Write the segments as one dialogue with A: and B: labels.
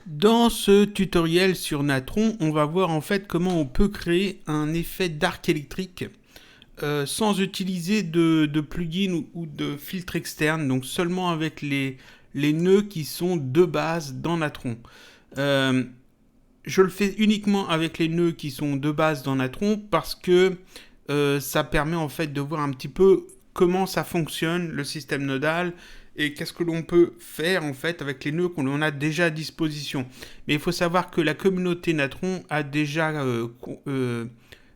A: Dans ce tutoriel sur Natron, on va voir en fait comment on peut créer un effet d'arc électrique sans utiliser de plugin ou de filtre externe, donc seulement avec les nœuds qui sont de base dans Natron. Je le fais uniquement avec les nœuds qui sont de base dans Natron parce que ça permet en fait de voir un petit peu comment ça fonctionne, le système nodal, et qu'est-ce que l'on peut faire en fait avec les nœuds qu'on a déjà à disposition. Mais il faut savoir que la communauté Natron a déjà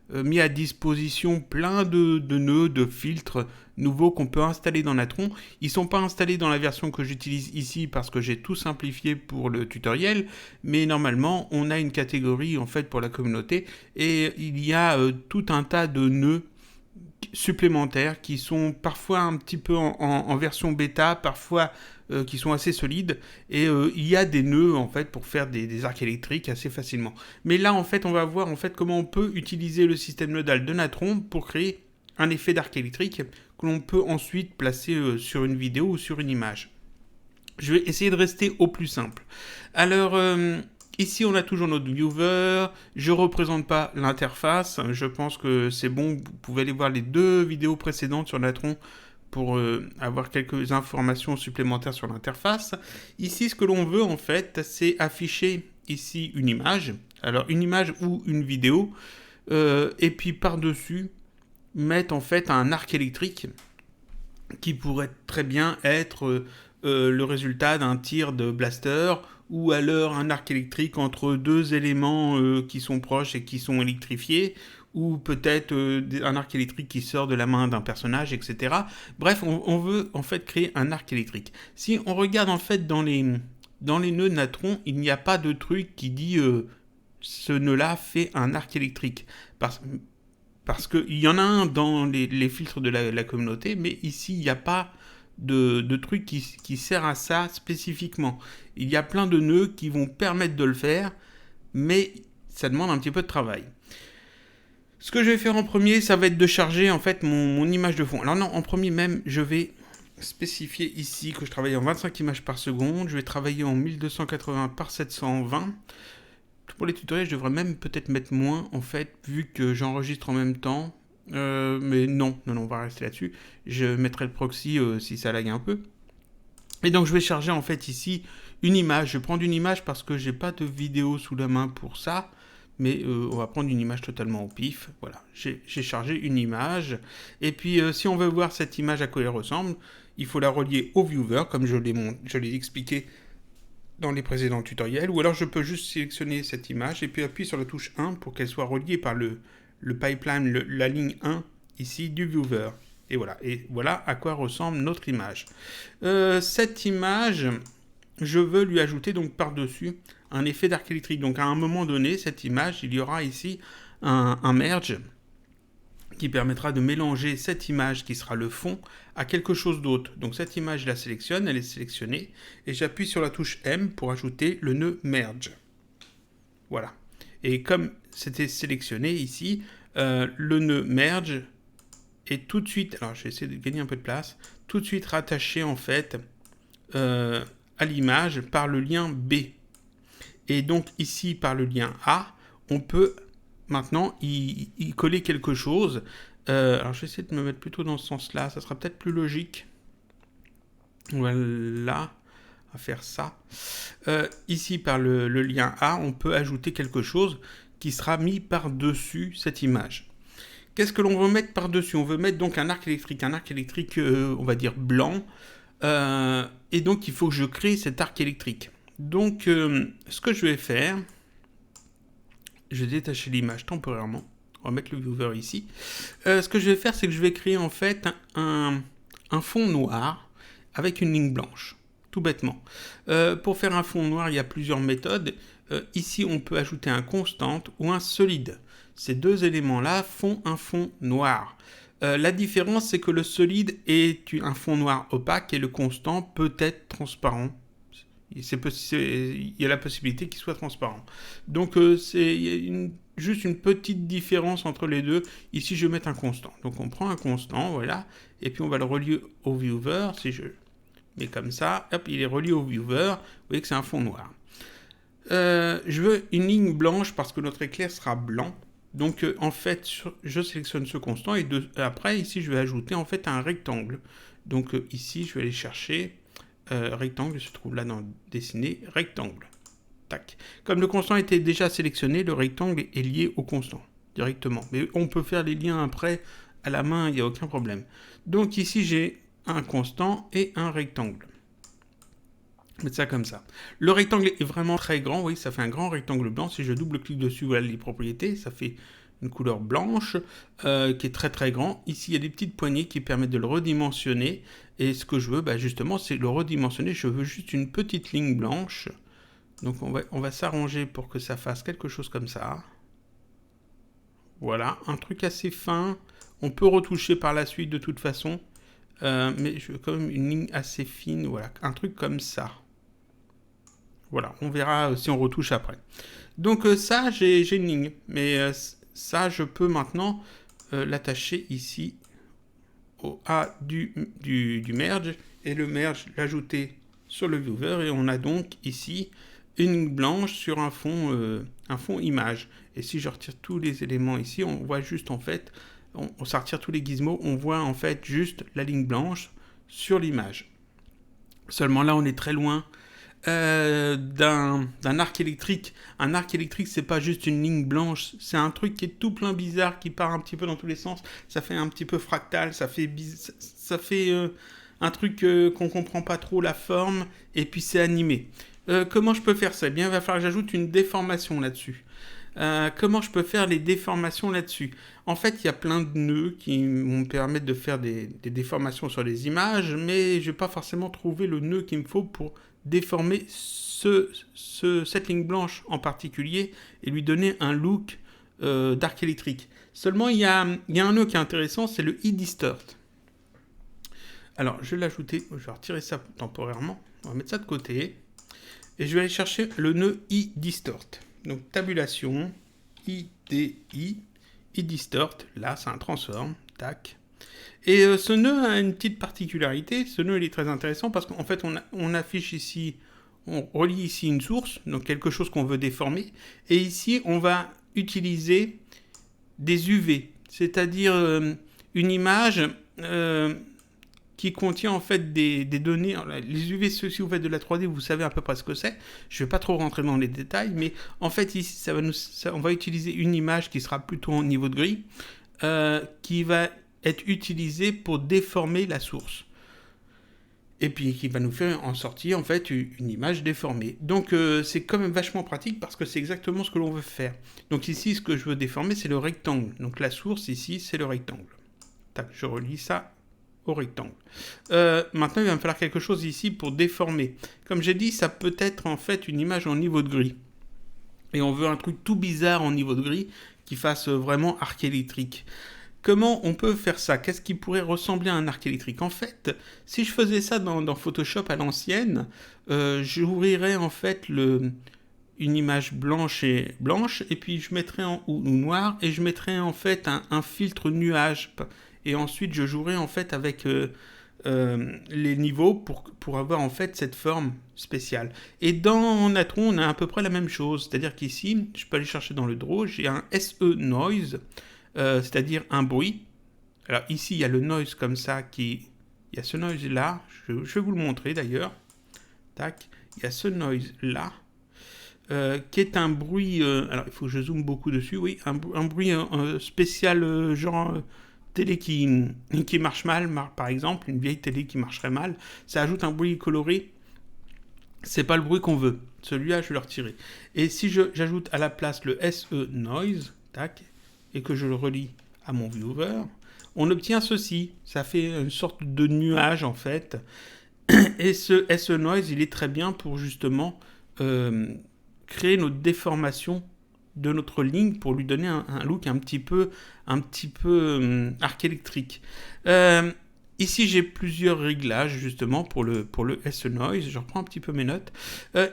A: mis à disposition plein de nœuds, de filtres nouveaux qu'on peut installer dans Natron. Ils ne sont pas installés dans la version que j'utilise ici parce que j'ai tout simplifié pour le tutoriel, mais normalement on a une catégorie en fait pour la communauté et il y a tout un tas de nœuds supplémentaires qui sont parfois un petit peu en version bêta, parfois qui sont assez solides, et il y a des nœuds en fait pour faire des arcs électriques assez facilement. Mais là en fait on va voir en fait comment on peut utiliser le système nodal de Natron pour créer un effet d'arc électrique que l'on peut ensuite placer sur une vidéo ou sur une image. Je vais essayer de rester au plus simple. Alors ici, on a toujours notre viewer. Je ne représente pas l'interface. Je pense que c'est bon. Vous pouvez aller voir les deux vidéos précédentes sur Natron pour avoir quelques informations supplémentaires sur l'interface. Ici, ce que l'on veut, en fait, c'est afficher ici une image. Alors, une image ou une vidéo. Et puis, par-dessus, mettre, en fait, un arc électrique qui pourrait très bien être le résultat d'un tir de blaster ou alors un arc électrique entre deux éléments qui sont proches et qui sont électrifiés, ou peut-être un arc électrique qui sort de la main d'un personnage, etc. Bref, on veut en fait créer un arc électrique. Si on regarde en fait dans les nœuds de Natron, il n'y a pas de truc qui dit ce nœud-là fait un arc électrique. Parce qu'il y en a un dans les filtres de la communauté, mais ici, il n'y a pas de truc qui sert à ça spécifiquement. Il y a plein de nœuds qui vont permettre de le faire, mais ça demande un petit peu de travail. Ce que je vais faire en premier, ça va être de charger en fait mon image de fond. Alors non, en premier même, je vais spécifier ici que je travaille en 25 images par seconde. Je vais travailler en 1280 par 720. Pour les tutoriels, je devrais même peut-être mettre moins en fait, vu que j'enregistre en même temps. Mais non, on va rester là-dessus. Je mettrai le proxy si ça lag un peu. Et donc je vais charger en fait ici une image. Je vais prendre une image parce que j'ai pas de vidéo sous la main pour ça. Mais on va prendre une image totalement au pif. Voilà, j'ai chargé une image. Et puis si on veut voir cette image à quoi elle ressemble, il faut la relier au viewer, comme je l'ai expliqué dans les précédents tutoriels. Ou alors je peux juste sélectionner cette image et puis appuyer sur la touche 1 pour qu'elle soit reliée par le pipeline, la ligne 1 ici du viewer. Et voilà à quoi ressemble notre image. Cette image, je veux lui ajouter donc par-dessus un effet d'arc électrique. Donc à un moment donné, cette image, il y aura ici un merge qui permettra de mélanger cette image qui sera le fond à quelque chose d'autre. Donc cette image, je la sélectionne, elle est sélectionnée, et j'appuie sur la touche M pour ajouter le nœud merge. Voilà. Et comme c'était sélectionné ici, le nœud merge est tout de suite, alors je vais essayer de gagner un peu de place, tout de suite rattaché en fait à l'image par le lien B. Et donc ici par le lien A, on peut maintenant y coller quelque chose. Alors je vais essayer de me mettre plutôt dans ce sens-là, ça sera peut-être plus logique. Voilà, à faire ça. Ici par le lien A, on peut ajouter quelque chose qui sera mis par-dessus cette image. Qu'est-ce que l'on veut mettre par-dessus? On veut mettre donc un arc électrique, on va dire blanc, et donc il faut que je crée cet arc électrique. Donc ce que je vais faire, je vais détacher l'image temporairement, on va mettre le viewer ici. Ce que je vais faire, c'est que je vais créer en fait un fond noir avec une ligne blanche, tout bêtement. Pour faire un fond noir, il y a plusieurs méthodes. Ici, on peut ajouter un constant ou un solide. Ces deux éléments-là font un fond noir. La différence, c'est que le solide est un fond noir opaque et le constant peut être transparent. Il y a la possibilité qu'il soit transparent. Donc, il y a juste une petite différence entre les deux. Ici, je vais mettre un constant. Donc, on prend un constant, voilà, et puis on va le relier au viewer. Si je mets comme ça, hop, il est relié au viewer. Vous voyez que c'est un fond noir. Je veux une ligne blanche parce que notre éclair sera blanc. Donc en fait, je sélectionne ce constant et après ici je vais ajouter en fait un rectangle. Donc ici je vais aller chercher rectangle, se trouve là dans dessiner rectangle. Tac. Comme le constant était déjà sélectionné, le rectangle est lié au constant directement. Mais on peut faire les liens après à la main, il n'y a aucun problème. Donc ici j'ai un constant et un rectangle. Mettre ça comme ça. Le rectangle est vraiment très grand, oui, ça fait un grand rectangle blanc. Si je double-clique dessus, voilà les propriétés, ça fait une couleur blanche qui est très très grand. Ici, il y a des petites poignées qui permettent de le redimensionner. Et ce que je veux, justement, c'est le redimensionner. Je veux juste une petite ligne blanche. Donc on va s'arranger pour que ça fasse quelque chose comme ça. Voilà, un truc assez fin. On peut retoucher par la suite de toute façon. Mais je veux quand même une ligne assez fine, voilà, un truc comme ça. Voilà, on verra si on retouche après. Donc ça, j'ai une ligne. Mais ça, je peux maintenant l'attacher ici au A du merge. Et le merge, l'ajouter sur le viewer. Et on a donc ici une ligne blanche sur un fond image. Et si je retire tous les éléments ici, on voit juste en fait, on retire tous les gizmos, on voit en fait juste la ligne blanche sur l'image. Seulement là, on est très loin d'un arc électrique. Un arc électrique, c'est pas juste une ligne blanche, c'est un truc qui est tout plein bizarre, qui part un petit peu dans tous les sens. Ça fait un petit peu fractal, ça fait un truc qu'on comprend pas trop la forme, et puis c'est animé. Comment je peux faire ça? Eh bien, il va falloir que j'ajoute une déformation là-dessus. Comment je peux faire les déformations là-dessus? En fait, il y a plein de nœuds qui vont me permettre de faire des déformations sur les images, mais je vais pas forcément trouver le nœud qu'il me faut pour déformer cette ligne blanche en particulier et lui donner un look d'arc électrique. Seulement, il y a un nœud qui est intéressant, c'est le e-distort. Alors, je vais l'ajouter, je vais retirer ça temporairement, on va mettre ça de côté, et je vais aller chercher le nœud e-distort. Donc, tabulation, IDI, e-distort, là, c'est un transform, tac. Et ce nœud a une petite particularité, ce nœud il est très intéressant parce qu'en fait on affiche ici, on relie ici une source, donc quelque chose qu'on veut déformer, et ici on va utiliser des UV, c'est-à-dire une image qui contient en fait des données. Les UV, si vous faites de la 3D, vous savez à peu près ce que c'est. Je ne vais pas trop rentrer dans les détails, mais en fait ici on va utiliser une image qui sera plutôt en niveau de gris, qui va être utilisé pour déformer la source. Et puis qui va nous faire en sortir en fait une image déformée. Donc c'est quand même vachement pratique parce que c'est exactement ce que l'on veut faire. Donc ici ce que je veux déformer c'est le rectangle. Donc la source ici c'est le rectangle. Tac, je relie ça au rectangle. Maintenant il va me falloir quelque chose ici pour déformer. Comme j'ai dit ça peut être en fait une image en niveau de gris. Et on veut un truc tout bizarre en niveau de gris qui fasse vraiment arc électrique. Comment on peut faire ça? Qu'est-ce qui pourrait ressembler à un arc électrique? En fait, si je faisais ça dans Photoshop à l'ancienne, j'ouvrirais en fait une image blanche, et puis je mettrais ou noir, et je mettrais en fait un filtre nuage. Et ensuite, je jouerais en fait avec les niveaux pour avoir en fait cette forme spéciale. Et dans Natron, on a à peu près la même chose. C'est-à-dire qu'ici, je peux aller chercher dans le draw, j'ai un SE Noise, c'est-à-dire un bruit. Alors ici, il y a le noise comme ça il y a ce noise là, je vais vous le montrer d'ailleurs. Tac, il y a ce noise là, qui est un bruit, alors il faut que je zoome beaucoup dessus, oui, un bruit spécial, genre télé qui marche mal, par exemple, une vieille télé qui marcherait mal, ça ajoute un bruit coloré, c'est pas le bruit qu'on veut. Celui-là, je vais le retirer. Et si j'ajoute à la place le SE noise, tac, et que je le relie à mon viewer, on obtient ceci. Ça fait une sorte de nuage en fait. Et ce SE Noise, il est très bien pour justement créer notre déformation de notre ligne pour lui donner un look un petit peu arc électrique. Ici, j'ai plusieurs réglages justement pour le SE Noise. Je reprends un petit peu mes notes.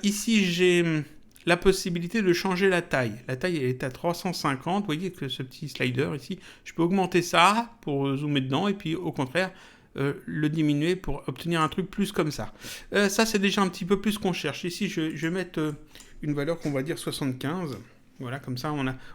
A: Ici, j'ai la possibilité de changer la taille. La taille elle est à 350. Vous voyez que ce petit slider ici, je peux augmenter ça pour zoomer dedans et puis au contraire le diminuer pour obtenir un truc plus comme ça. Ça c'est déjà un petit peu plus qu'on cherche. Ici je vais mettre une valeur qu'on va dire 75. Voilà, comme ça,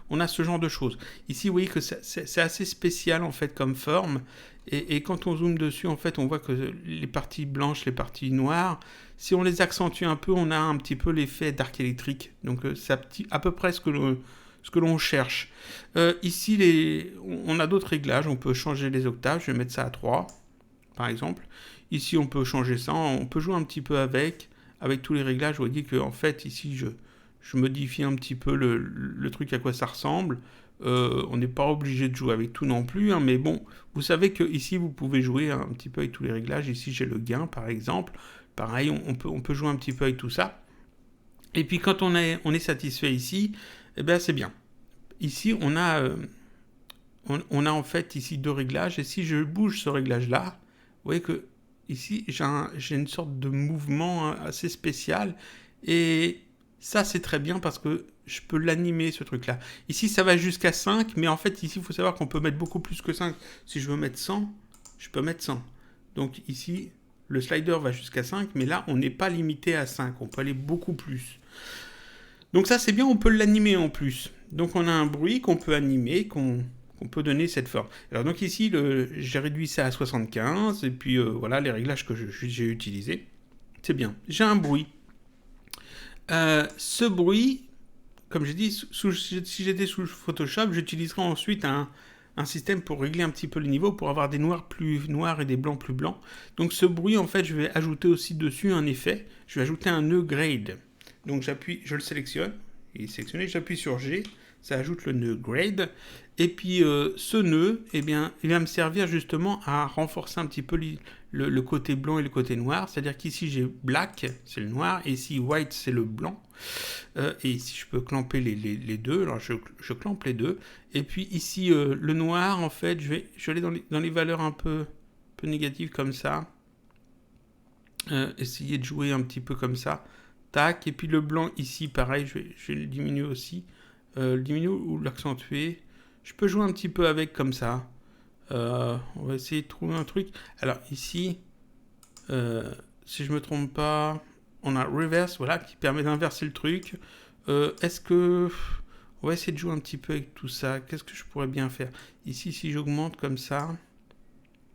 A: on a ce genre de choses. Ici, vous voyez que c'est assez spécial, en fait, comme forme. Et quand on zoome dessus, en fait, on voit que les parties blanches, les parties noires, si on les accentue un peu, on a un petit peu l'effet d'arc électrique. Donc, c'est à peu près ce que l'on cherche. Ici, on a d'autres réglages. On peut changer les octaves. Je vais mettre ça à 3, par exemple. Ici, on peut changer ça. On peut jouer un petit peu avec tous les réglages. Vous voyez que, en fait, ici, je modifie un petit peu le truc à quoi ça ressemble. On n'est pas obligé de jouer avec tout non plus, hein, mais bon, vous savez que ici vous pouvez jouer un petit peu avec tous les réglages. Ici j'ai le gain par exemple. Pareil, on peut jouer un petit peu avec tout ça. Et puis quand on est satisfait ici, eh bien c'est bien. Ici on a en fait ici 2 réglages, et si je bouge ce réglage là, vous voyez que ici j'ai une sorte de mouvement assez spécial, et ça c'est très bien parce que je peux l'animer ce truc là. Ici ça va jusqu'à 5, mais en fait ici il faut savoir qu'on peut mettre beaucoup plus que 5. Si je veux mettre 100, je peux mettre 100. Donc ici le slider va jusqu'à 5, mais là on n'est pas limité à 5, on peut aller beaucoup plus. Donc ça c'est bien, on peut l'animer en plus. Donc on a un bruit qu'on peut animer, qu'on peut donner cette forme. Alors donc ici, j'ai réduit ça à 75, et puis voilà les réglages que j'ai utilisés. C'est bien. J'ai un bruit. Ce bruit, comme j'ai dit, si j'étais sous Photoshop, j'utiliserais ensuite un système pour régler un petit peu le niveau, pour avoir des noirs plus noirs et des blancs plus blancs. Donc ce bruit, en fait, je vais ajouter aussi dessus un effet. Je vais ajouter un nœud grade. Donc je le sélectionne, il est sélectionné, j'appuie sur G, ça ajoute le nœud grade, et puis ce nœud, eh bien, il va me servir justement à renforcer un petit peu le côté blanc et le côté noir, c'est-à-dire qu'ici j'ai black, c'est le noir, et ici white, c'est le blanc, et ici je peux clamper les deux, alors je clampe les deux, et puis ici le noir, en fait, je vais aller dans les valeurs un peu négatives comme ça, essayer de jouer un petit peu comme ça. Tac, et puis le blanc ici, pareil, je vais le diminuer aussi. Le diminuer ou l'accentuer. Je peux jouer un petit peu avec comme ça. On va essayer de trouver un truc. Alors ici, si je me trompe pas, on a reverse, voilà, qui permet d'inverser le truc. Est-ce que... On va essayer de jouer un petit peu avec tout ça. Qu'est-ce que je pourrais bien faire? Ici, si j'augmente comme ça...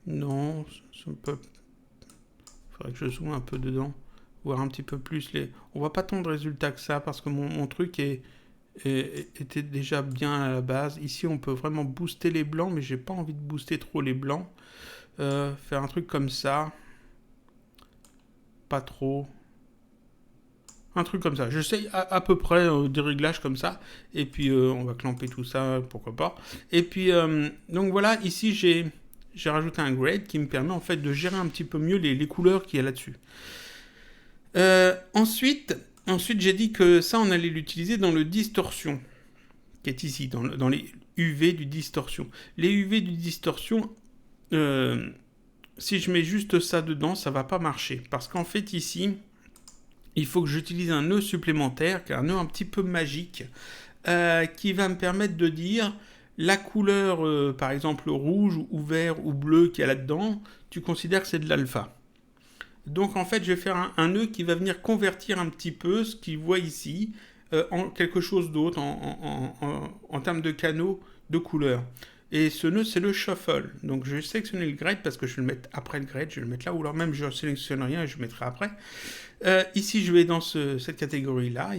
A: Non, ça peut... Faudrait que je zoome un peu dedans. Voir un petit peu plus on voit pas tant de résultats que ça parce que mon truc était déjà bien à la base. Ici on peut vraiment booster les blancs, mais j'ai pas envie de booster trop les blancs. Faire un truc comme ça, pas trop, un truc comme ça. J'essaye à peu près des réglages comme ça, et puis on va clamper tout ça, pourquoi pas. Et puis donc voilà, ici j'ai rajouté un grade qui me permet en fait de gérer un petit peu mieux les couleurs qu'il y a là-dessus. Ensuite, j'ai dit que ça, on allait l'utiliser dans le distorsion, qui est ici, dans les UV du distorsion. Les UV du distorsion, si je mets juste ça dedans, ça va pas marcher. Parce qu'en fait, ici, il faut que j'utilise un nœud supplémentaire, un nœud un petit peu magique, qui va me permettre de dire la couleur, par exemple rouge ou vert ou bleu qu'il y a là-dedans, tu considères que c'est de l'alpha. Donc en fait, je vais faire un nœud qui va venir convertir un petit peu ce qu'il voit ici en quelque chose d'autre, en termes de canaux de couleurs. Et ce nœud, c'est le shuffle. Donc je vais sélectionner le grade parce que je vais le mettre après le grade, je vais le mettre là, ou alors même je ne sélectionne rien et je le mettrai après. Ici, je vais dans cette catégorie-là.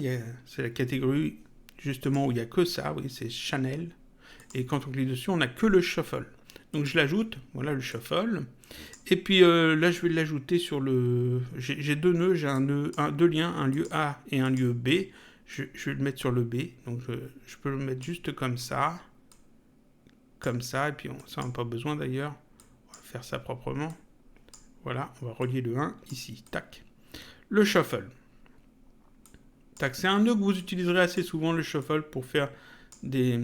A: C'est la catégorie justement où il n'y a que ça, oui, c'est Chanel. Et quand on clique dessus, on n'a que le shuffle. Donc je l'ajoute, voilà le shuffle. Et puis là, je vais l'ajouter sur le... J'ai deux nœuds, j'ai deux liens, un lieu A et un lieu B. Je vais le mettre sur le B. Donc je peux le mettre juste comme ça. Comme ça. Et puis ça, on n'a pas besoin d'ailleurs. On va faire ça proprement. Voilà, on va relier le 1 ici. Tac. Le shuffle. Tac, c'est un nœud que vous utiliserez assez souvent, le shuffle, pour faire des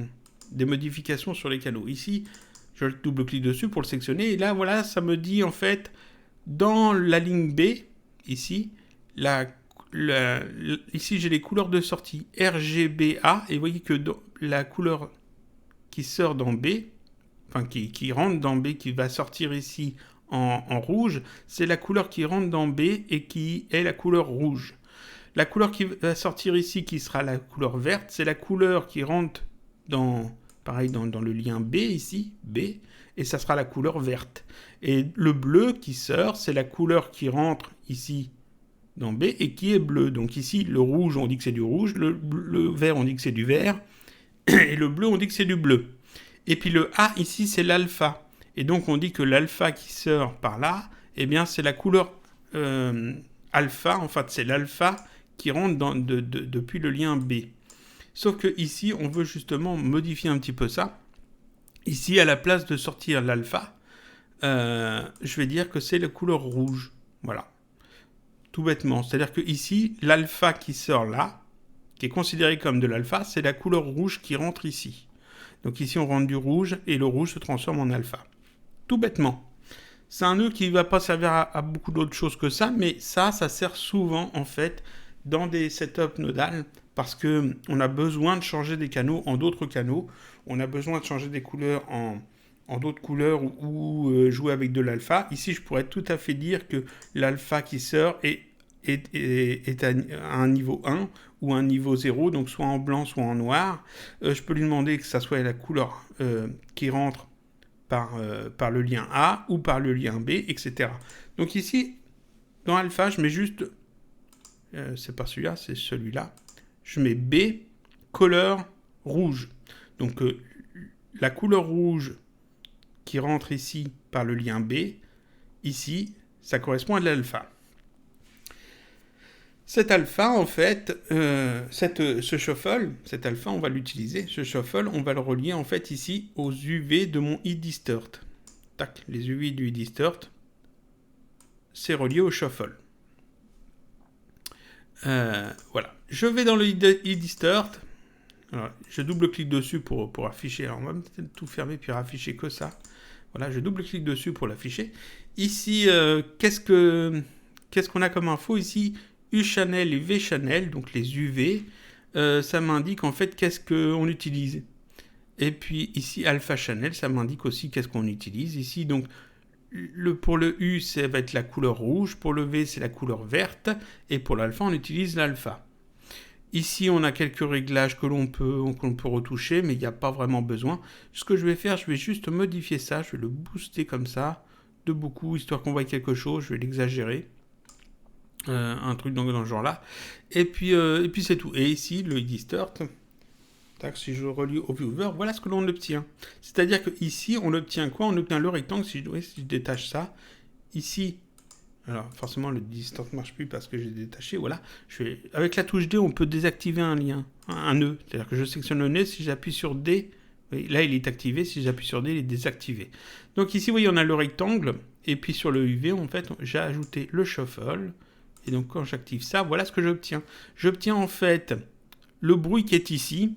A: modifications sur les canaux. Ici, je double-clique dessus pour le sectionner. Et là, voilà, ça me dit en fait, dans la ligne B, ici, ici j'ai les couleurs de sortie RGBA. Et vous voyez que la couleur qui sort dans B, enfin qui rentre dans B, qui va sortir ici en rouge, c'est la couleur qui rentre dans B et qui est la couleur rouge. La couleur qui va sortir ici, qui sera la couleur verte, c'est la couleur qui rentre dans le lien B ici, B, et ça sera la couleur verte. Et le bleu qui sort, c'est la couleur qui rentre ici dans B et qui est bleu. Donc ici, le rouge, on dit que c'est du rouge, le vert, on dit que c'est du vert, et le bleu, on dit que c'est du bleu. Et puis le A ici, c'est l'alpha. Et donc on dit que l'alpha qui sort par là, eh bien c'est la couleur alpha, en fait c'est l'alpha qui rentre depuis le lien B. Sauf que ici, on veut justement modifier un petit peu ça. Ici, à la place de sortir l'alpha, je vais dire que c'est la couleur rouge. Voilà. Tout bêtement. C'est-à-dire que ici, l'alpha qui sort là, qui est considéré comme de l'alpha, c'est la couleur rouge qui rentre ici. Donc ici, on rentre du rouge et le rouge se transforme en alpha. Tout bêtement. C'est un nœud qui ne va pas servir à beaucoup d'autres choses que ça, mais ça sert souvent en fait dans des setups nodales parce qu'on a besoin de changer des canaux en d'autres canaux. On a besoin de changer des couleurs en d'autres couleurs ou jouer avec de l'alpha. Ici, je pourrais tout à fait dire que l'alpha qui sort est à un niveau 1 ou un niveau 0, donc soit en blanc, soit en noir. Je peux lui demander que ça soit la couleur qui rentre par le lien A ou par le lien B, etc. Donc ici, dans alpha, je mets juste... c'est pas celui-là, c'est celui-là. Je mets B, couleur rouge. Donc la couleur rouge qui rentre ici par le lien B, ici, ça correspond à de l'alpha. Cet alpha, en fait, ce shuffle, cet alpha, on va l'utiliser. Ce shuffle, on va le relier, en fait, ici, aux UV de mon eDistort. Tac, les UV du eDistort, c'est relié au shuffle. Voilà. Je vais dans le eDistort. Alors, je double-clique dessus pour afficher. Alors, on va peut-être tout fermer puis afficher que ça. Voilà, je double-clique dessus pour l'afficher. Ici, qu'est-ce qu'on a comme info ici? U-channel et V-channel, donc les UV, ça m'indique en fait qu'est-ce qu'on utilise. Et puis ici, alpha channel, ça m'indique aussi qu'est-ce qu'on utilise. Ici, donc, pour le U, ça va être la couleur rouge. Pour le V, c'est la couleur verte. Et pour l'alpha, on utilise l'alpha. Ici, on a quelques réglages que l'on peut retoucher, mais il n'y a pas vraiment besoin. Ce que je vais faire, je vais juste modifier ça. Je vais le booster comme ça, de beaucoup, histoire qu'on voit quelque chose. Je vais l'exagérer. Un truc dans ce genre-là. Et puis c'est tout. Et ici, le eDistort, si je relie au viewer, voilà ce que l'on obtient. C'est-à-dire que ici, on obtient quoi? On obtient le rectangle, si je détache ça. Ici, alors forcément, le distort ne marche plus parce que j'ai détaché, voilà. Avec la touche D, on peut désactiver un lien, un nœud. C'est-à-dire que je sectionne le nœud, si j'appuie sur D, là, il est activé. Si j'appuie sur D, il est désactivé. Donc ici, vous voyez, on a le rectangle. Et puis sur le UV, en fait, j'ai ajouté le shuffle. Et donc, quand j'active ça, voilà ce que j'obtiens. J'obtiens en fait le bruit qui est ici,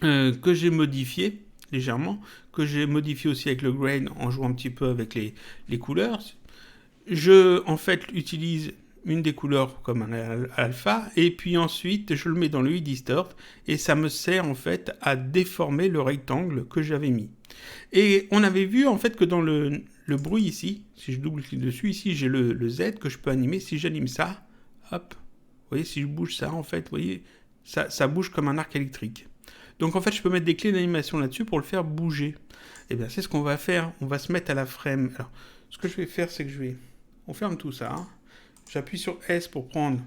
A: que j'ai modifié légèrement, que j'ai modifié aussi avec le grain en jouant un petit peu avec les couleurs. Je, en fait, utilise une des couleurs comme un alpha, et puis ensuite, je le mets dans le eDistort, et ça me sert en fait à déformer le rectangle que j'avais mis. Et on avait vu en fait que dans le bruit ici, si je double-clique dessus, ici j'ai le Z que je peux animer. Si j'anime ça, hop, vous voyez, si je bouge ça, en fait, vous voyez, ça bouge comme un arc électrique. Donc en fait, je peux mettre des clés d'animation là-dessus pour le faire bouger. Et bien, c'est ce qu'on va faire. On va se mettre à la frame. Alors, ce que je vais faire, c'est que on ferme tout ça. Hein. J'appuie sur S pour prendre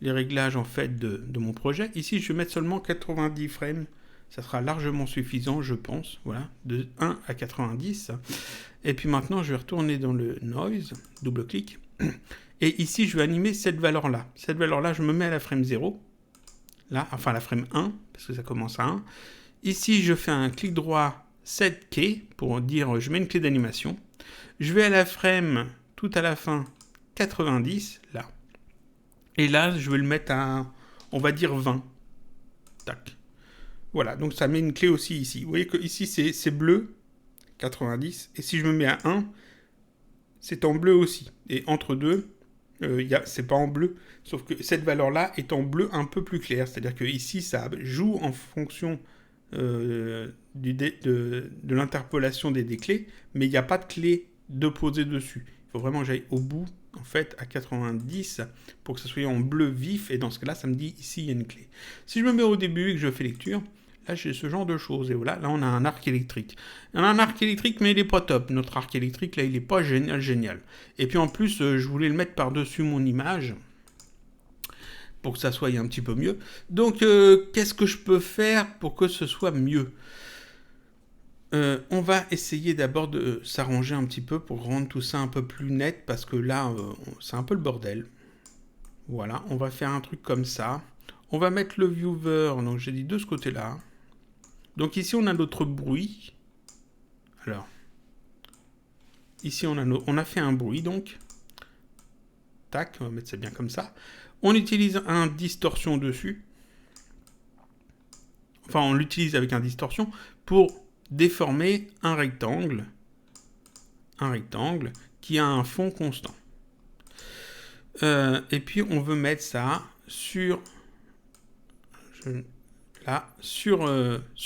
A: les réglages en fait de mon projet. Ici, je vais mettre seulement 90 frames. Ça sera largement suffisant, je pense. Voilà, de 1 à 90. Et puis maintenant, je vais retourner dans le noise, double-clic. Et ici, je vais animer cette valeur-là. Cette valeur-là, je me mets à la frame 0. Là, enfin la frame 1, parce que ça commence à 1. Ici, je fais un clic droit set key pour dire je mets une clé d'animation. Je vais à la frame tout à la fin 90, là. Et là, je vais le mettre à, on va dire 20. Tac. Voilà, donc ça met une clé aussi ici. Vous voyez que ici c'est bleu, 90. Et si je me mets à 1, c'est en bleu aussi. Et entre deux, c'est pas en bleu. Sauf que cette valeur-là est en bleu un peu plus clair. C'est-à-dire que ici, ça joue en fonction de l'interpolation des clés. Mais il n'y a pas de clé de poser dessus. Il faut vraiment que j'aille au bout, en fait, à 90 pour que ça soit en bleu vif. Et dans ce cas-là, ça me dit ici, il y a une clé. Si je me mets au début et que je fais lecture, là, j'ai ce genre de choses. Et voilà, là, on a un arc électrique. On a un arc électrique, mais il n'est pas top. Notre arc électrique, là, il n'est pas génial. Et puis, en plus, je voulais le mettre par-dessus mon image pour que ça soit un petit peu mieux. Donc, qu'est-ce que je peux faire pour que ce soit mieux ? On va essayer d'abord de s'arranger un petit peu pour rendre tout ça un peu plus net, parce que là, c'est un peu le bordel. Voilà, on va faire un truc comme ça. On va mettre le viewer, donc j'ai dit de ce côté-là. Donc ici, on a notre bruit. Alors, ici, on a fait un bruit, donc. Tac, on va mettre ça bien comme ça. On utilise un distorsion dessus. Enfin, on l'utilise avec un distorsion pour déformer un rectangle qui a un fond constant. Et puis, on veut mettre ça sur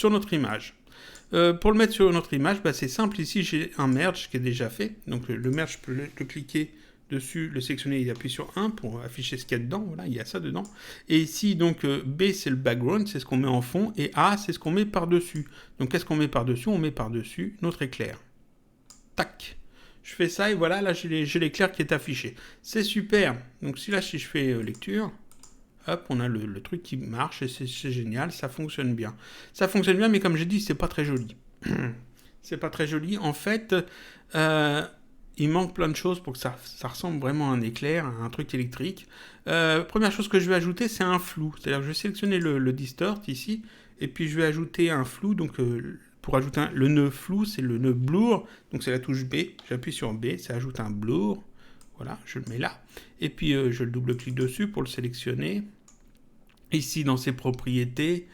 A: notre image. Pour le mettre sur notre image, c'est simple. Ici, j'ai un merge qui est déjà fait. Donc, le merge, je peux le cliquer dessus, le sélectionner et appuyer sur 1 pour afficher ce qu'il y a dedans. Voilà, il y a ça dedans. Et ici, donc, B, c'est le background, c'est ce qu'on met en fond. Et A, c'est ce qu'on met par-dessus. Donc, qu'est-ce qu'on met par-dessus ? On met par-dessus notre éclair. Tac. Je fais ça et voilà, là, j'ai l'éclair qui est affiché. C'est super. Donc, si je fais lecture... Hop, on a le truc qui marche et c'est génial, ça fonctionne bien. Ça fonctionne bien, mais comme j'ai dit, c'est pas très joli. C'est pas très joli. En fait, il manque plein de choses pour que ça ressemble vraiment à un éclair, à un truc électrique. Première chose que je vais ajouter, c'est un flou. C'est-à-dire que je vais sélectionner le distort ici, et puis je vais ajouter un flou. Donc, pour ajouter le nœud flou, c'est le nœud blur. Donc, c'est la touche B. J'appuie sur B, ça ajoute un blur. Voilà, je le mets là. Et puis, je le double-clique dessus pour le sélectionner. Ici, dans ses propriétés,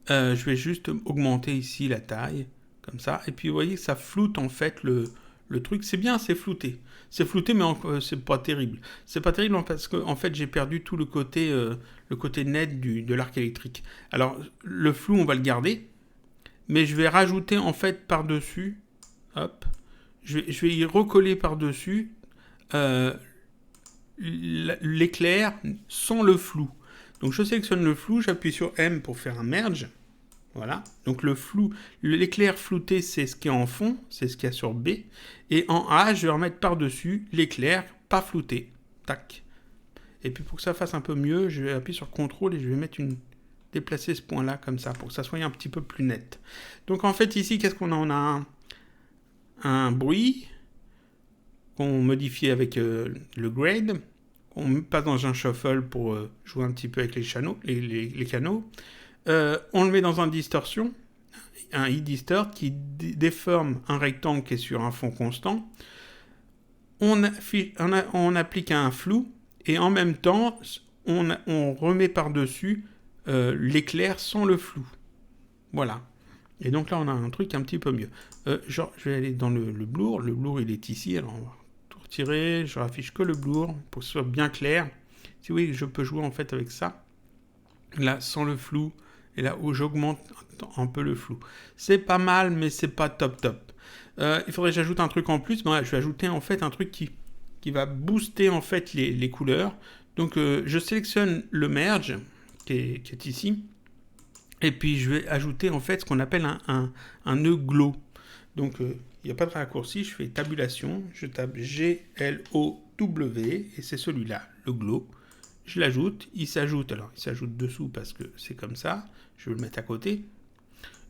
A: je vais juste augmenter ici la taille, comme ça. Et puis, vous voyez que ça floute, en fait, le truc. C'est bien, c'est flouté. C'est flouté, mais c'est pas terrible. C'est pas terrible parce que, en fait, j'ai perdu tout le côté net de l'arc électrique. Alors, le flou, on va le garder. Mais je vais rajouter, en fait, par-dessus. Hop. Je vais y recoller par-dessus l'éclair sans le flou. Donc je sélectionne le flou, j'appuie sur M pour faire un merge. Voilà. Donc le flou, l'éclair flouté, c'est ce qui est en fond, c'est ce qu'il y a sur B. Et en A, je vais remettre par-dessus l'éclair pas flouté. Tac. Et puis pour que ça fasse un peu mieux, je vais appuyer sur CTRL et je vais déplacer ce point-là comme ça pour que ça soit un petit peu plus net. Donc en fait ici, qu'est-ce qu'on a ? On a un bruit qu'on modifie avec le grade. On passe dans un shuffle pour jouer un petit peu avec les canaux. On le met dans un distorsion, un e-distort qui déforme un rectangle qui est sur un fond constant. On applique un flou et en même temps, on remet par-dessus l'éclair sans le flou. Voilà. Et donc là, on a un truc un petit peu mieux. Je vais aller dans le blur. Le blur, il est ici. Alors, on va tout retirer. Je raffiche que le blur pour que ce soit bien clair. Si vous voyez, je peux jouer en fait avec ça. Là, sans le flou. Et là où j'augmente un peu le flou. C'est pas mal, mais c'est pas top. Il faudrait que j'ajoute un truc en plus. Bon, là, je vais ajouter en fait un truc qui va booster en fait les couleurs. Donc, je sélectionne le merge qui est ici. Et puis, je vais ajouter en fait ce qu'on appelle un nœud glow. Donc, il n'y a pas de raccourci. Je fais tabulation. Je tape G-L-O-W. Et c'est celui-là, le glow. Je l'ajoute. Il s'ajoute dessous parce que c'est comme ça. Je vais le mettre à côté.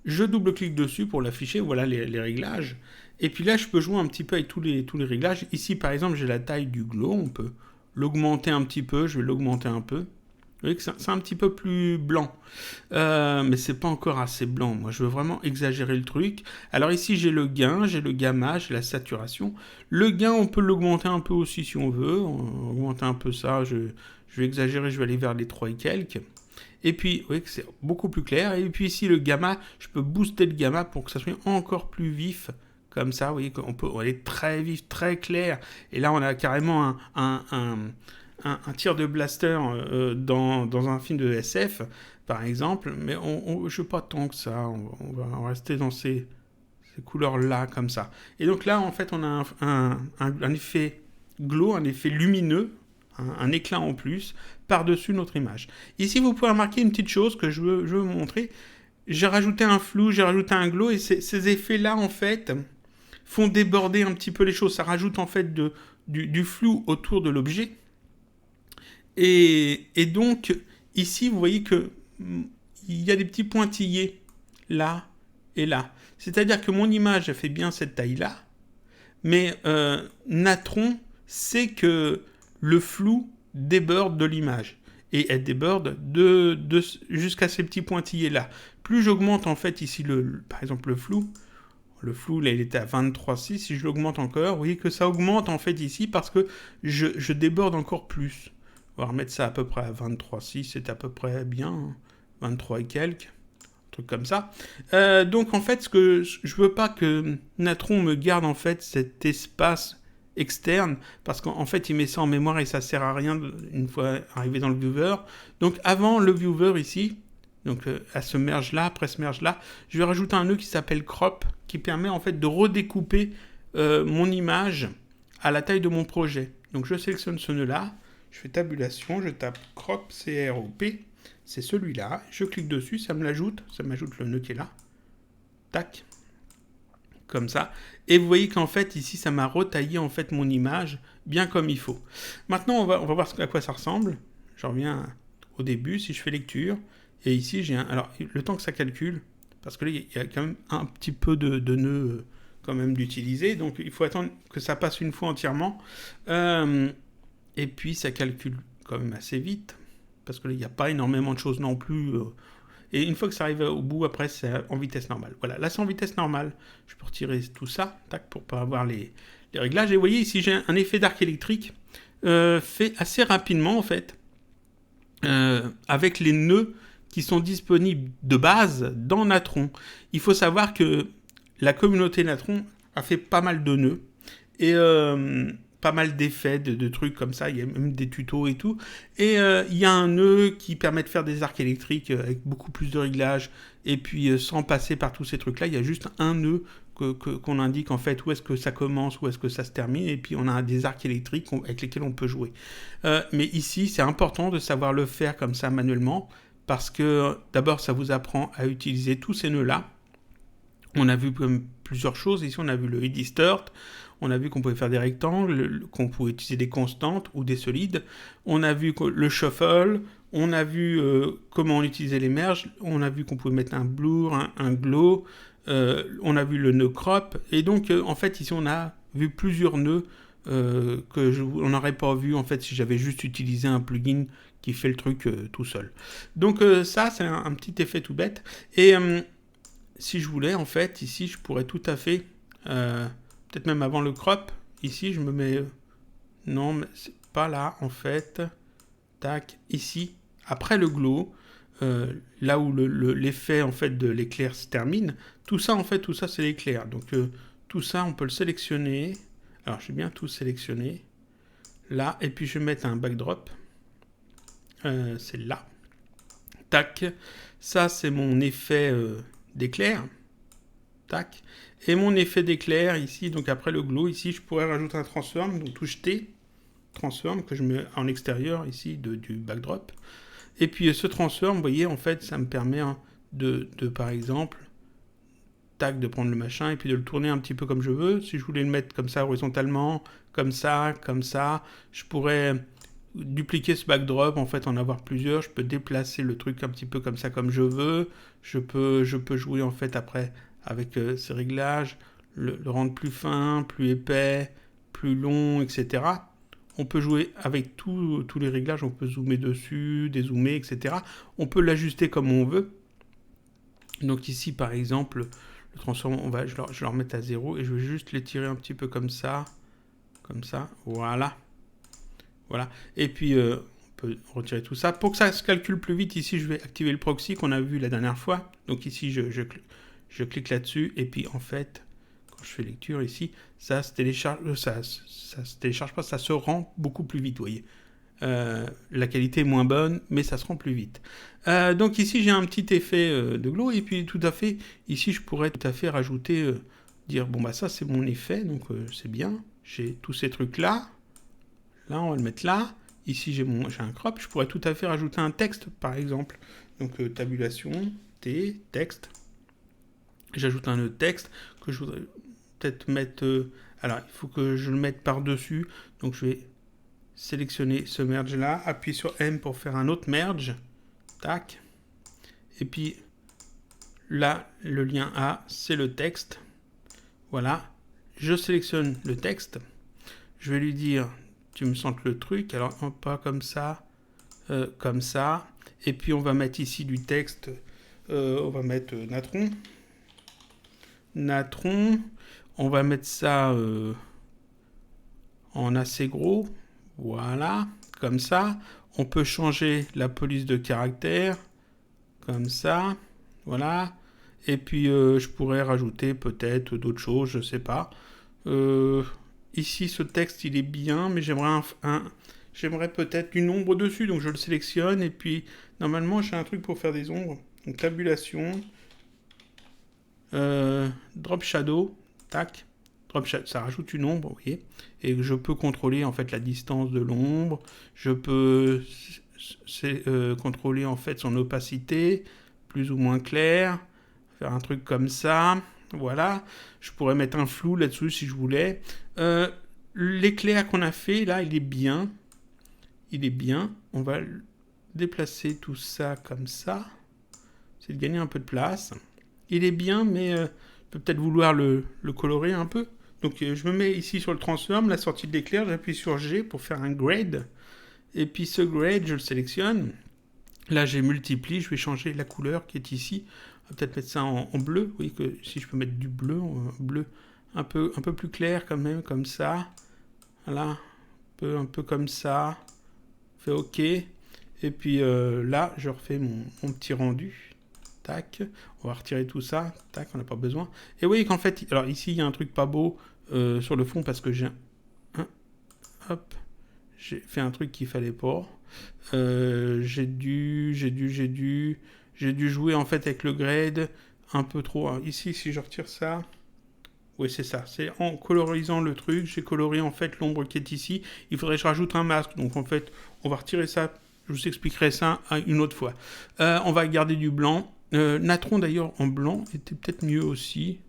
A: Je double-clique dessus pour l'afficher. Voilà les réglages. Et puis là, je peux jouer un petit peu avec tous les réglages. Ici, par exemple, j'ai la taille du glow. On peut l'augmenter un petit peu. Je vais l'augmenter un peu. Vous voyez que c'est un petit peu plus blanc. Mais c'est pas encore assez blanc. Moi, je veux vraiment exagérer le truc. Alors ici, j'ai le gain, j'ai le gamma, j'ai la saturation. Le gain, on peut l'augmenter un peu aussi si on veut. Augmenter un peu ça. Je vais exagérer, je vais aller vers les 3 et quelques. Et puis, vous voyez que c'est beaucoup plus clair. Et puis ici, le gamma, je peux booster le gamma pour que ça soit encore plus vif. Comme ça, vous voyez qu'on peut aller très vif, très clair. Et là, on a carrément un tir de blaster dans un film de SF, par exemple, mais je ne veux pas tant que ça, on va rester dans ces couleurs-là, comme ça. Et donc là, en fait, on a un effet glow, un effet lumineux, un éclat en plus, par-dessus notre image. Ici, vous pouvez remarquer une petite chose que je veux vous montrer. J'ai rajouté un flou, j'ai rajouté un glow, et ces effets-là, en fait, font déborder un petit peu les choses. Ça rajoute, en fait, du flou autour de l'objet. Et donc, ici, vous voyez que il y a des petits pointillés, là et là. C'est-à-dire que mon image, elle fait bien cette taille-là, mais Natron sait que le flou déborde de l'image. Et elle déborde jusqu'à ces petits pointillés-là. Plus j'augmente en fait ici, par exemple, le flou, là, il était à 23,6. Si je l'augmente encore, vous voyez que ça augmente en fait ici parce que je déborde encore plus. On va remettre ça à peu près à 23,6. C'est à peu près bien. Hein, 23 et quelques. Un truc comme ça. Donc en fait, ce que je veux pas que Natron me garde en fait cet espace externe, parce qu'en fait il met ça en mémoire et ça sert à rien une fois arrivé dans le viewer. Donc avant le viewer ici, donc à ce merge là, après ce merge là, je vais rajouter un nœud qui s'appelle crop, qui permet en fait de redécouper mon image à la taille de mon projet. Donc je sélectionne ce nœud là, je fais tabulation, je tape crop, C-R-O-P, c'est celui-là, je clique dessus, ça m'ajoute le nœud qui est là, tac, comme ça. Et vous voyez qu'en fait, ici, ça m'a retaillé en fait mon image bien comme il faut. Maintenant, on va voir à quoi ça ressemble. Je reviens au début, si je fais lecture. Et ici, j'ai alors, le temps que ça calcule, parce que là, il y a quand même un petit peu de nœuds quand même d'utiliser. Donc, il faut attendre que ça passe une fois entièrement. Et puis, ça calcule quand même assez vite, parce que là, il n'y a pas énormément de choses non plus. Et une fois que ça arrive au bout, après, c'est en vitesse normale. Voilà, là, c'est en vitesse normale. Je peux retirer tout ça, tac, pour pas avoir les réglages. Et vous voyez, ici, j'ai un effet d'arc électrique fait assez rapidement, en fait, avec les nœuds qui sont disponibles de base dans Natron. Il faut savoir que la communauté Natron a fait pas mal de nœuds. Et pas mal d'effets, de trucs comme ça, il y a même des tutos et tout. Et il y a un nœud qui permet de faire des arcs électriques avec beaucoup plus de réglages, et puis sans passer par tous ces trucs-là, il y a juste un nœud qu'on indique en fait où est-ce que ça commence, où est-ce que ça se termine, et puis on a des arcs électriques avec lesquels on peut jouer. Mais ici, c'est important de savoir le faire comme ça manuellement, parce que d'abord, ça vous apprend à utiliser tous ces nœuds-là. On a vu plusieurs choses, ici on a vu le head distort, on a vu qu'on pouvait faire des rectangles, qu'on pouvait utiliser des constantes ou des solides. On a vu le shuffle, on a vu comment on utilisait les merges, on a vu qu'on pouvait mettre un blur, un glow, on a vu le nœud crop. Et donc, en fait, ici, on a vu plusieurs nœuds on n'aurait pas vu, en fait, si j'avais juste utilisé un plugin qui fait le truc tout seul. Donc, ça, c'est un petit effet tout bête. Et si je voulais, en fait, ici, je pourrais tout à fait... peut-être même avant le crop, ici je me mets... non, mais c'est pas là en fait. Tac, ici, après le glow, là où l'effet en fait de l'éclair se termine, tout ça en fait, tout ça c'est l'éclair. Donc tout ça on peut le sélectionner. Alors j'ai bien tout sélectionné. Là, et puis je vais mettre un backdrop. C'est là. Tac, ça c'est mon effet d'éclair. Tac. Et mon effet d'éclair ici, donc après le glow, ici je pourrais rajouter un transform, donc touche T, transform que je mets en extérieur ici du backdrop. Et puis ce transform, vous voyez, en fait, ça me permet de par exemple, tac, de prendre le machin et puis de le tourner un petit peu comme je veux. Si je voulais le mettre comme ça horizontalement, comme ça, je pourrais dupliquer ce backdrop, en fait, en avoir plusieurs. Je peux déplacer le truc un petit peu comme ça, comme je veux. Je peux jouer en fait après avec ces réglages, le rendre plus fin, plus épais, plus long, etc. On peut jouer avec tous les réglages, on peut zoomer dessus, dézoomer, etc. On peut l'ajuster comme on veut. Donc ici, par exemple, le transform, je vais le remettre à 0 et je vais juste l'étirer un petit peu comme ça, voilà. Voilà. Et puis, on peut retirer tout ça. Pour que ça se calcule plus vite, ici, je vais activer le proxy qu'on a vu la dernière fois. Donc ici, je clique là-dessus et puis en fait, quand je fais lecture ici, ça se télécharge, ça se télécharge pas, ça se rend beaucoup plus vite, vous voyez. La qualité est moins bonne, mais ça se rend plus vite. Donc ici, j'ai un petit effet de glow et puis tout à fait, ici, je pourrais tout à fait rajouter, dire bon bah ça c'est mon effet, donc c'est bien. J'ai tous ces trucs là, Là, on va le mettre là. Ici, j'ai un crop. Je pourrais tout à fait rajouter un texte, par exemple. Donc, tabulation, T, texte. J'ajoute un autre texte que je voudrais peut-être mettre... alors, il faut que je le mette par-dessus. Donc, je vais sélectionner ce merge-là. Appuyer sur M pour faire un autre merge. Tac. Et puis, là, le lien A, c'est le texte. Voilà. Je sélectionne le texte. Je vais lui dire, tu me centres le truc. Alors, pas comme ça. Comme ça. Et puis, on va mettre ici du texte. On va mettre Natron. Natron. On va mettre ça en assez gros. Voilà. Comme ça. On peut changer la police de caractère. Comme ça. Voilà. Et puis, je pourrais rajouter peut-être d'autres choses. Je sais pas. Ici, ce texte, il est bien. Mais j'aimerais j'aimerais peut-être une ombre dessus. Donc, je le sélectionne. Et puis, normalement, j'ai un truc pour faire des ombres. Donc, tabulation. Drop shadow. Tac. Drop shadow. Ça rajoute une ombre, vous voyez. Et je peux contrôler, en fait, la distance de l'ombre. Je peux contrôler, en fait, son opacité. Plus ou moins clair. Faire un truc comme ça. Voilà. Je pourrais mettre un flou là-dessus si je voulais. L'éclair qu'on a fait, là, il est bien. Il est bien. On va déplacer tout ça comme ça. C'est de gagner un peu de place. Il est bien, mais je peux peut-être vouloir le colorer un peu. Donc, je me mets ici sur le transform, la sortie de l'éclair. J'appuie sur G pour faire un grade. Et puis, ce grade, je le sélectionne. Là, j'ai multiplie. Je vais changer la couleur qui est ici. On va peut-être mettre ça en bleu. Vous voyez que si je peux mettre du bleu, bleu un peu plus clair quand même, comme ça. Voilà. Un peu comme ça. On fait OK. Et puis là, je refais mon petit rendu. Tac. On va retirer tout ça. Tac, on n'a pas besoin. Et vous voyez qu'en fait, alors ici, il y a un truc pas beau sur le fond parce que j'ai hop. J'ai fait un truc qu'il fallait pas. J'ai dû jouer en fait avec le grade un peu trop. Alors, ici, si je retire ça, oui, c'est ça. C'est en colorisant le truc, j'ai coloré en fait l'ombre qui est ici. Il faudrait que je rajoute un masque. Donc en fait, on va retirer ça. Je vous expliquerai ça une autre fois. On va garder du blanc. Natron d'ailleurs en blanc était peut-être mieux aussi.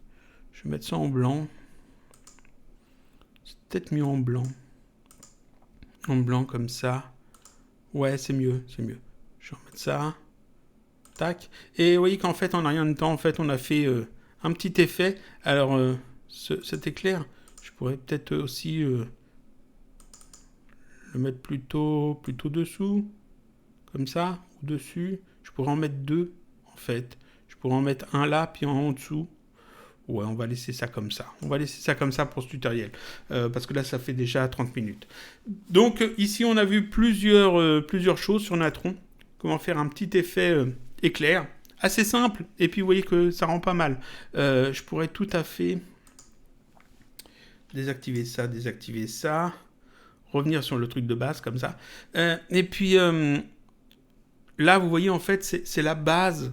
A: Je vais mettre ça en blanc. C'est peut-être mieux en blanc. En blanc comme ça. Ouais, c'est mieux, c'est mieux. Je vais remettre ça. Tac. Et vous voyez qu'en fait, en rien de temps, en fait, on a fait un petit effet. Alors, cet éclair, je pourrais peut-être aussi le mettre plutôt dessous. Comme ça, ou dessus. Je pourrais en mettre deux, en fait. Je pourrais en mettre un là, puis un en dessous. Ouais, on va laisser ça comme ça. On va laisser ça comme ça pour ce tutoriel. Parce que là, ça fait déjà 30 minutes. Donc, ici, on a vu plusieurs choses sur Natron. Comment faire un petit effet éclair. Assez simple. Et puis, vous voyez que ça rend pas mal. Je pourrais tout à fait désactiver ça. Revenir sur le truc de base, comme ça. Et puis, là, vous voyez, en fait, c'est la base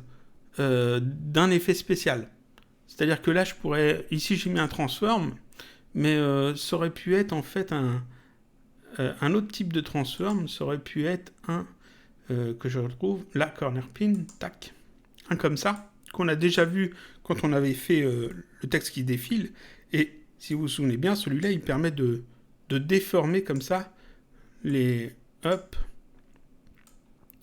A: d'un effet spécial. C'est-à-dire que là, je pourrais... Ici, j'ai mis un transform, mais ça aurait pu être, en fait, un autre type de transform. Ça aurait pu être un que je retrouve, là, corner pin, tac. Un comme ça, qu'on a déjà vu quand on avait fait le texte qui défile. Et si vous vous souvenez bien, celui-là, il permet de déformer comme ça les... Hop.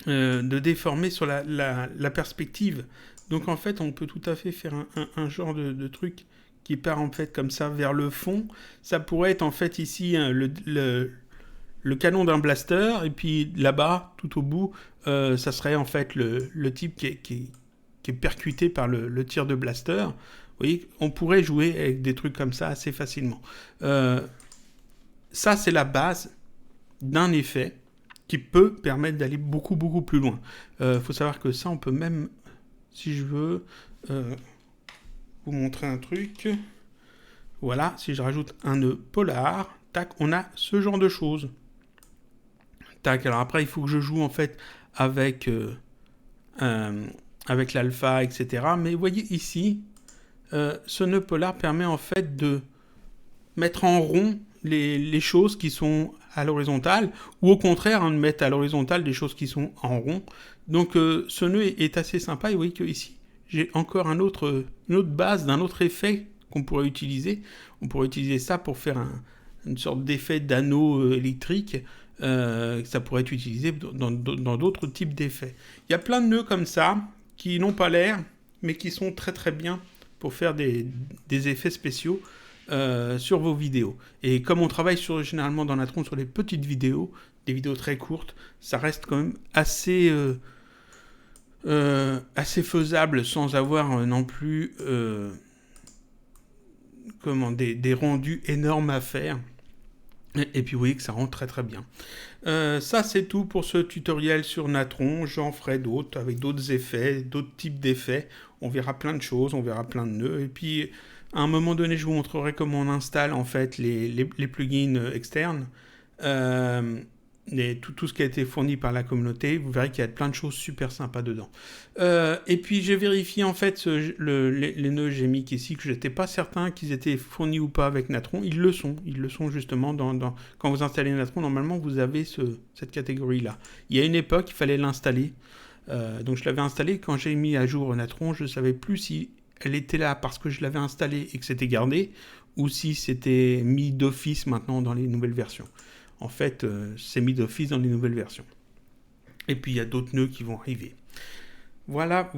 A: De déformer sur la perspective. Donc en fait, on peut tout à fait faire un genre de truc qui part en fait comme ça vers le fond. Ça pourrait être en fait ici le canon d'un blaster, et puis là-bas, tout au bout, ça serait en fait le type qui est percuté par le tir de blaster. Vous voyez, on pourrait jouer avec des trucs comme ça assez facilement. Ça, c'est la base d'un effet qui peut permettre d'aller beaucoup plus loin. Faut savoir que ça, on peut même... Si je veux vous montrer un truc, voilà, si je rajoute un nœud polar, tac, on a ce genre de choses. Tac, alors après, il faut que je joue en fait avec l'alpha, etc. Mais vous voyez ici, ce nœud polar permet en fait de mettre en rond les choses qui sont à l'horizontale, ou au contraire, de mettre à l'horizontale des choses qui sont en rond. Donc ce nœud est assez sympa, et vous voyez que ici, j'ai encore une autre base d'un autre effet qu'on pourrait utiliser. On pourrait utiliser ça pour faire une sorte d'effet d'anneau électrique. Ça pourrait être utilisé dans d'autres types d'effets. Il y a plein de nœuds comme ça qui n'ont pas l'air, mais qui sont très très bien pour faire des effets spéciaux sur vos vidéos. Et comme on travaille généralement dans Natron sur les petites vidéos, des vidéos très courtes, ça reste quand même assez faisable sans avoir non plus des rendus énormes à faire. Et puis vous voyez que ça rend très très bien. Ça c'est tout pour ce tutoriel sur Natron. J'en ferai d'autres avec d'autres effets, d'autres types d'effets. On verra plein de choses, on verra plein de nœuds. Et puis à un moment donné, je vous montrerai comment on installe en fait les plugins externes. Tout ce qui a été fourni par la communauté, vous verrez qu'il y a plein de choses super sympas dedans. Et puis j'ai vérifié en fait les nœuds GMIC ici, que j'étais pas certain qu'ils étaient fournis ou pas avec Natron. Ils le sont justement quand vous installez Natron, normalement vous avez cette catégorie là. Il y a une époque, il fallait l'installer, donc je l'avais installé. Quand j'ai mis à jour Natron, je savais plus si elle était là parce que je l'avais installée et que c'était gardé, ou si c'était mis d'office maintenant dans les nouvelles versions. En fait, c'est mis d'office dans les nouvelles versions. Et puis, il y a d'autres nœuds qui vont arriver. Voilà.